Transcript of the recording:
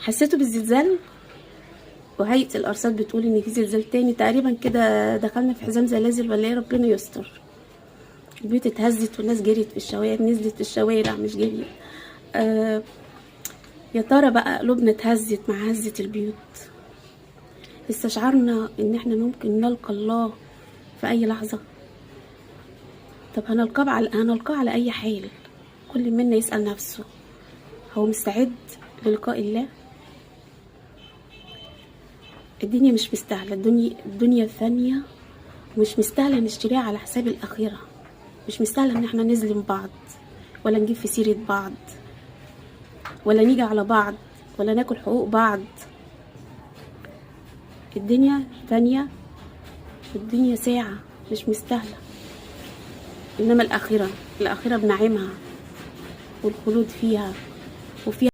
حسيتوا بالزلزال؟ وهيئة الأرصاد بتقول إن في زلزال تاني تقريبا كده، دخلنا في حزام زلازل ولا إيه؟ ربنا يستر. البيوت اتهزت والناس جريت في الشوارع، نزلت في الشوارع مش جريت. يا ترى بقى قلوبنا اتهزت مع هزة البيوت؟ استشعرنا إن احنا ممكن نلقى الله في أي لحظة. طب هنلقاه على أي حال. كل منا يسأل نفسه، هو مستعد للقاء الله؟ الدنيا مش مستاهلة، الدنيا ثانية، مش مستاهلة نشتريها على حساب الآخرة. مش مستاهلة ان احنا نظلم بعض، ولا نجيب في سيرة بعض، ولا نيجي على بعض، ولا ناكل حقوق بعض. الدنيا ثانية، والدنيا ساعة، مش مستاهلة. انما الآخرة بنعيمها والخلود فيها، وفيها